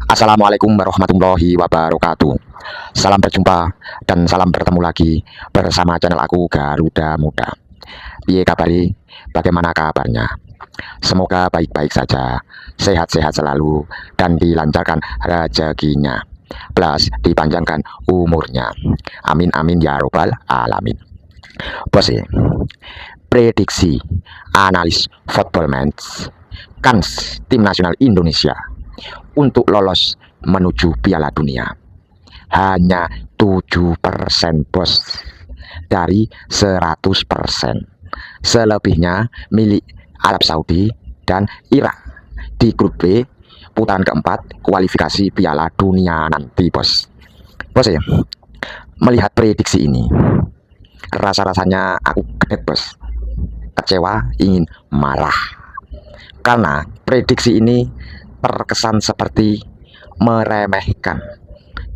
Assalamualaikum warahmatullahi wabarakatuh. Salam berjumpa dan salam bertemu lagi bersama channel aku Garuda Muda. Piye kabari? Bagaimana kabarnya? Semoga baik-baik saja, sehat-sehat selalu, dan dilancarkan rezekinya. Plus dipanjangkan umurnya. Amin amin ya robbal alamin. Bos, prediksi analis football match kans tim nasional Indonesia untuk lolos menuju Piala Dunia hanya 7% bos dari 100%. Selebihnya milik Arab Saudi dan Irak di grup B putaran keempat kualifikasi Piala Dunia nanti bos. Bos ya, melihat prediksi ini rasa-rasanya aku gedek bos, kecewa, ingin marah karena prediksi ini terkesan seperti meremehkan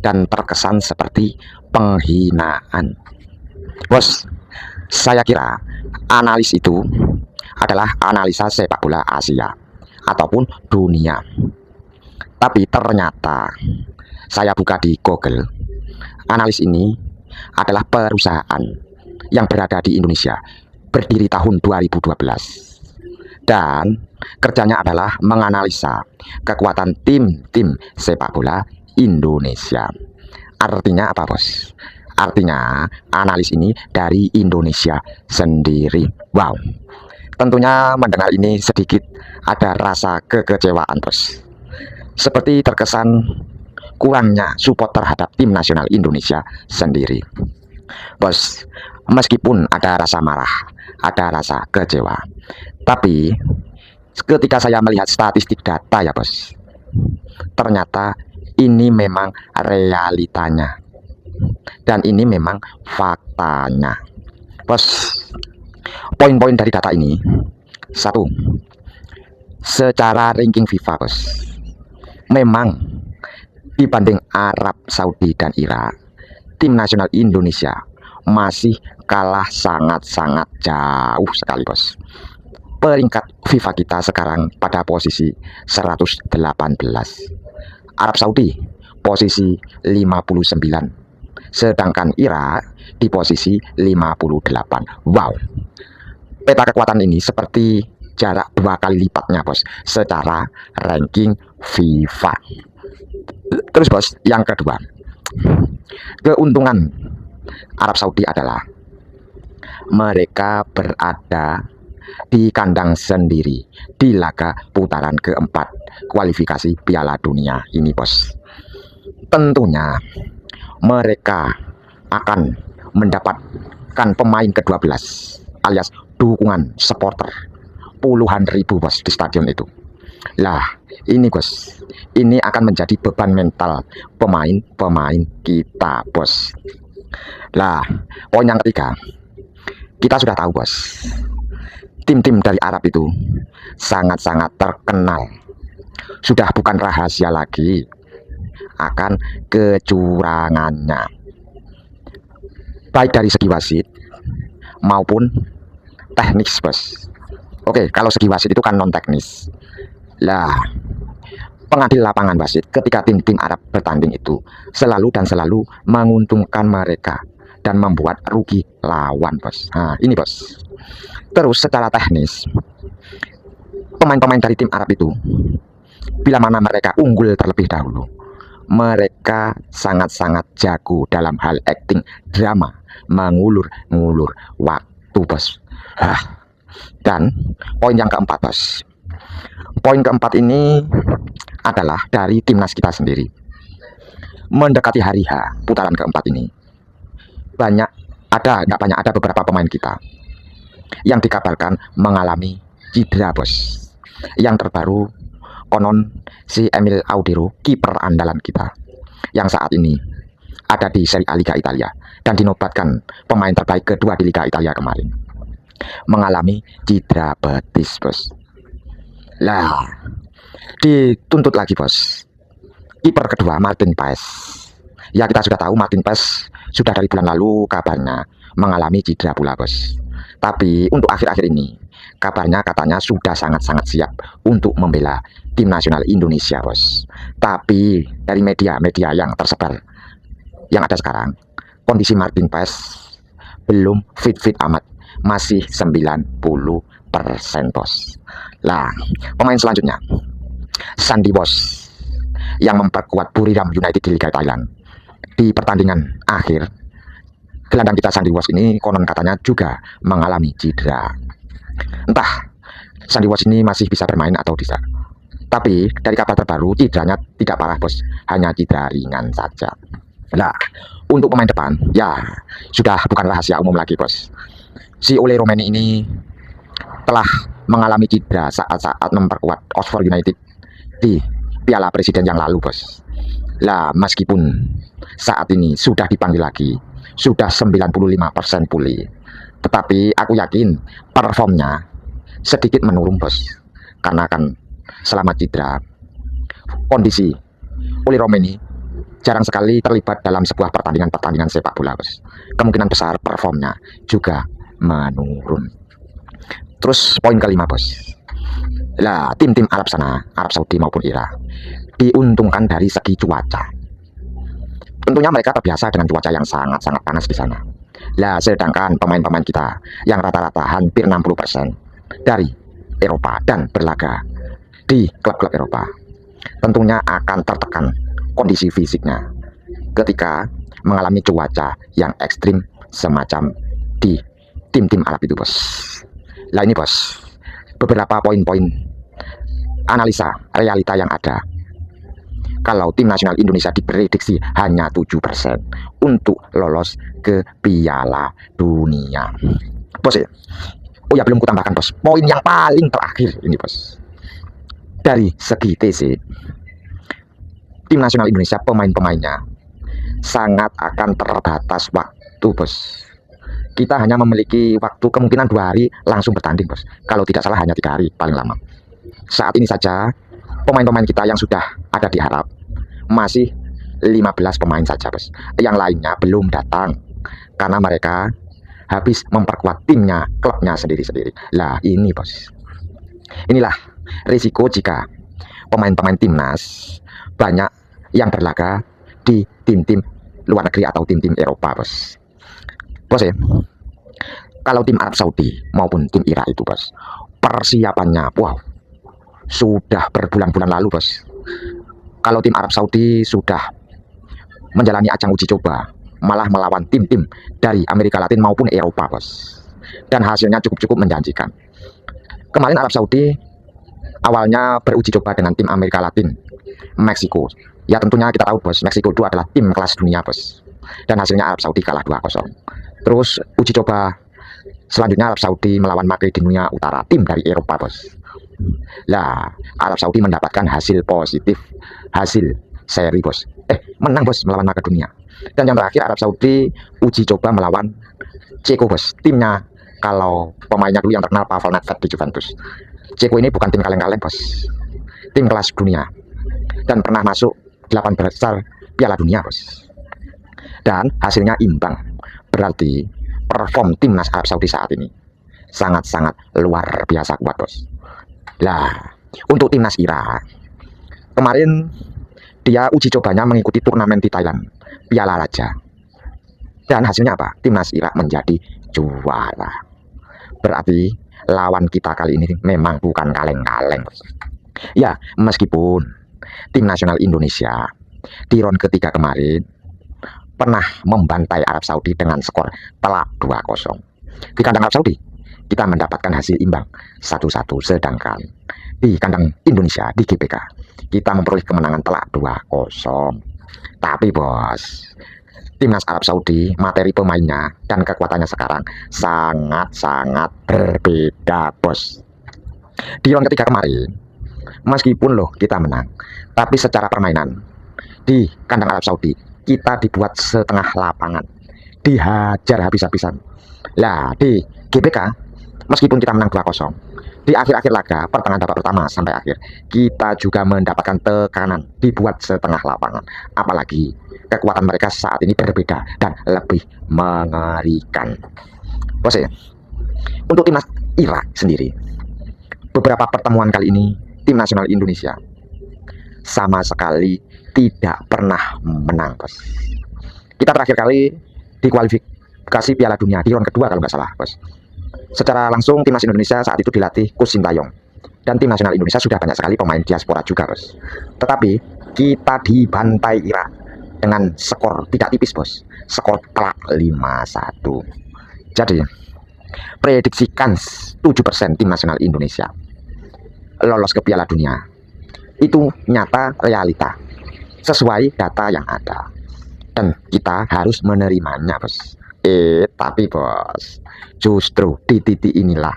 dan terkesan seperti penghinaan. Bos, saya kira analis itu adalah analisa sepak bola Asia ataupun dunia. Tapi ternyata saya buka di Google, analis ini adalah perusahaan yang berada di Indonesia, berdiri tahun 2012. Dan kerjanya adalah menganalisa kekuatan tim-tim sepak bola Indonesia. Artinya apa bos? Artinya analis ini dari Indonesia sendiri. Wow, tentunya mendengar ini sedikit ada rasa kekecewaan bos. Seperti terkesan kurangnya support terhadap tim nasional Indonesia sendiri. Bos, meskipun ada rasa marah, ada rasa kecewa, tapi ketika saya melihat statistik data ya bos, ternyata ini memang realitanya dan ini memang faktanya bos. Poin-poin dari data ini: satu, secara ranking FIFA bos, memang dibanding Arab Saudi dan Irak, tim nasional Indonesia masih kalah sangat-sangat jauh sekali bos. Peringkat FIFA kita sekarang pada posisi 118, Arab Saudi posisi 59, sedangkan Irak di posisi 58. Wow, peta kekuatan ini seperti jarak 2 kali lipatnya bos secara ranking FIFA. Terus bos, yang kedua, keuntungan Arab Saudi adalah mereka berada di kandang sendiri di laga putaran keempat kualifikasi Piala Dunia ini bos. Tentunya mereka akan mendapatkan pemain ke-12 alias dukungan supporter puluhan ribu bos di stadion itu. Lah ini bos, ini akan menjadi beban mental pemain-pemain kita bos. Lah, poin yang ketiga, kita sudah tahu bos, tim-tim dari Arab itu sangat-sangat terkenal. Sudah bukan rahasia lagi akan kecurangannya, baik dari segi wasit maupun teknis bos. Oke, kalau segi wasit itu kan non teknis. Lah, pengadil lapangan wasit ketika tim-tim Arab bertanding itu selalu dan selalu menguntungkan mereka dan membuat rugi lawan bos. Nah ini bos. Terus secara teknis, pemain-pemain dari tim Arab itu bila mana mereka unggul terlebih dahulu, mereka sangat-sangat jago dalam hal acting drama, mengulur-ngulur waktu bos. Dan poin yang keempat bos, poin keempat ini adalah dari timnas kita sendiri. Mendekati hari H putaran keempat ini, ada beberapa pemain kita yang dikabarkan mengalami cedera bos. Yang terbaru konon si Emil Audero, kiper andalan kita yang saat ini ada di Serie A Liga Italia dan dinobatkan pemain terbaik kedua di Liga Italia kemarin, mengalami cedera betis bos. Lah, dituntut lagi bos kiper kedua Martin Paes. Ya kita sudah tahu Martin Paes sudah dari bulan lalu kabarnya mengalami cedera pula bos. Tapi untuk akhir-akhir ini Kabarnya katanya sudah sangat-sangat siap untuk membela tim nasional Indonesia, bos. Tapi dari media-media yang tersebar yang ada sekarang, kondisi Martin Paes belum fit-fit amat, masih 90%, bos. Lah, pemain selanjutnya Sandi Bos yang memperkuat Buriram United di Liga Thailand. Di pertandingan akhir, gelandang kita Sandi Bos ini konon katanya juga mengalami cedera. Entah Sandi Bos ini masih bisa bermain atau tidak. Tapi dari kabar terbaru, cederanya tidak parah, bos, hanya cedera ringan saja. Nah, untuk pemain depan, ya sudah bukan rahasia umum lagi, bos. Si Ole Romeni ini telah mengalami cedera saat-saat memperkuat Oxford United di Piala Presiden yang lalu, bos. Lah, meskipun saat ini sudah dipanggil lagi, sudah 95% pulih, tetapi aku yakin performnya sedikit menurun, bos. Karena kan selama cedera, kondisi Ole Romeni jarang sekali terlibat dalam sebuah pertandingan sepak bola, bos. Kemungkinan besar performnya juga menurun. Terus poin kelima, bos. Lah, tim-tim Arab sana, Arab Saudi maupun Irak, diuntungkan dari segi cuaca. Tentunya mereka terbiasa dengan cuaca yang sangat-sangat panas di sana. Lah, sedangkan pemain-pemain kita yang rata-rata hampir 60% dari Eropa dan berlaga di klub-klub Eropa, tentunya akan tertekan kondisi fisiknya ketika mengalami cuaca yang ekstrim semacam di tim-tim Arab itu, bos. Lah, ini, bos, beberapa poin-poin analisa realita yang ada. Kalau tim nasional Indonesia diprediksi hanya 7% untuk lolos ke Piala Dunia, bos ya. Oh ya, belum kutambahkan, bos, poin yang paling terakhir ini, bos. Dari segi TC, tim nasional Indonesia, pemain-pemainnya sangat akan terbatas waktu, bos. Kita hanya memiliki waktu kemungkinan 2 hari langsung bertanding, bos. Kalau tidak salah hanya 3 hari paling lama. Saat ini saja pemain-pemain kita yang sudah ada di Arab masih 15 pemain saja, bos. Yang lainnya belum datang karena mereka habis memperkuat timnya, klubnya sendiri-sendiri. Lah, ini, bos. Inilah risiko jika pemain-pemain timnas banyak yang berlaga di tim-tim luar negeri atau tim-tim Eropa, bos. Bos ya, kalau tim Arab Saudi maupun tim Irak itu, bos, persiapannya, wow, sudah berbulan-bulan lalu, bos. Kalau tim Arab Saudi sudah menjalani ajang uji coba, malah melawan tim-tim dari Amerika Latin maupun Eropa, bos. Dan hasilnya cukup-cukup menjanjikan. Kemarin Arab Saudi awalnya beruji coba dengan tim Amerika Latin, Meksiko. Ya tentunya kita tahu, bos, Meksiko itu adalah tim kelas dunia, bos. Dan hasilnya Arab Saudi kalah 2-0. Terus uji coba selanjutnya Arab Saudi melawan Makedonia Utara, tim dari Eropa, bos. Lah, Arab Saudi mendapatkan hasil positif, hasil seri, bos. Menang, bos, melawan Makedonia. Dan yang terakhir Arab Saudi uji coba melawan Ceko, bos. Timnya, kalau pemainnya dulu yang terkenal Pavel Nedved di Juventus. Ceko ini bukan tim kaleng-kaleng, bos. Tim kelas dunia. Dan pernah masuk 8 besar Piala Dunia, bos. Dan hasilnya imbang. Berarti perform timnas Arab Saudi saat ini sangat-sangat luar biasa kuat, bos. Lah, untuk timnas Irak, kemarin dia uji cobanya mengikuti turnamen di Thailand, Piala Raja. Dan hasilnya apa? Timnas Irak menjadi juara. Berarti lawan kita kali ini memang bukan kaleng-kaleng, bos. Ya, meskipun tim nasional Indonesia di ron ketiga kemarin pernah membantai Arab Saudi dengan skor telak 2-0. Di kandang Arab Saudi kita mendapatkan hasil imbang 1-1, sedangkan di kandang Indonesia di GBK kita memperoleh kemenangan telak 2-0. Tapi, bos, timnas Arab Saudi, materi pemainnya dan kekuatannya sekarang sangat-sangat berbeda, bos. Di ron ketiga kemarin, meskipun loh kita menang, tapi secara permainan di kandang Arab Saudi kita dibuat setengah lapangan, dihajar habis-habisan. Lah, di GBK meskipun kita menang 2-0, di akhir-akhir laga pertengahan babak pertama sampai akhir kita juga mendapatkan tekanan, dibuat setengah lapangan. Apalagi kekuatan mereka saat ini berbeda dan lebih mengerikan, bos ya. Untuk timnas Irak sendiri, beberapa pertemuan kali ini tim nasional Indonesia sama sekali tidak pernah menang, bos. Kita terakhir kali di kualifikasi Piala Dunia di round kedua kalau nggak salah, bos. Secara langsung timnas Indonesia saat itu dilatih Coach Sintayong, dan tim nasional Indonesia sudah banyak sekali pemain diaspora juga, bos. Tetapi kita dibantai Irak dengan skor tidak tipis, bos. Skor telak 5-1. Jadi prediksikan 7% tim nasional Indonesia lolos ke Piala Dunia itu nyata realita sesuai data yang ada, dan kita harus menerimanya, bos. Tapi bos, justru di titik inilah,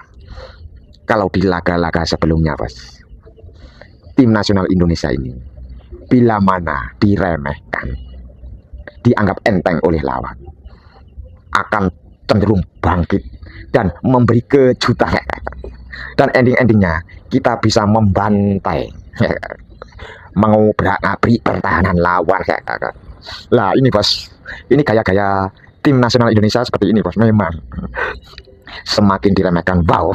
kalau di laga-laga sebelumnya, bos, tim nasional Indonesia ini bila mana diremehkan, dianggap enteng oleh lawan, akan cenderung bangkit dan memberi kejutan, dan ending-endingnya kita bisa membantai, mengobrak-abrik pertahanan lawan. Lah ini bos, ini gaya-gaya tim nasional Indonesia seperti ini, bos. Memang semakin diremehkan, wow,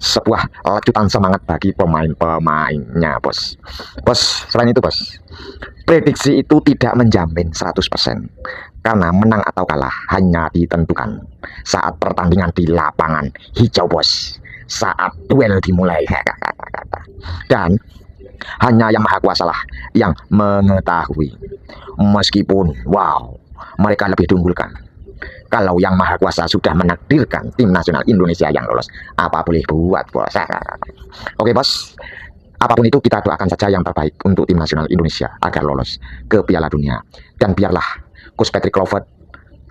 sebuah lecutan semangat bagi pemain-pemainnya, bos. Bos, selain itu, bos, prediksi itu tidak menjamin 100%, karena menang atau kalah hanya ditentukan saat pertandingan di lapangan hijau, bos. Saat duel dimulai. Dan hanya yang maha kuasa lah yang mengetahui. Meskipun wow, mereka lebih diunggulkan, kalau yang maha kuasa sudah menakdirkan tim nasional Indonesia yang lolos, apa boleh buat, bos. Oke, bos, apapun itu kita doakan saja yang terbaik untuk tim nasional Indonesia agar lolos ke Piala Dunia. Dan biarlah Coach Patrick Kluivert,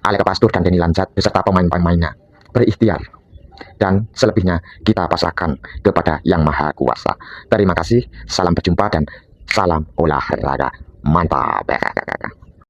Alec Pastur, dan Denny Lanzat beserta pemain-pemainnya berikhtiar, dan selebihnya kita pasrahkan kepada yang maha kuasa. Terima kasih, salam berjumpa dan salam olahraga mantap.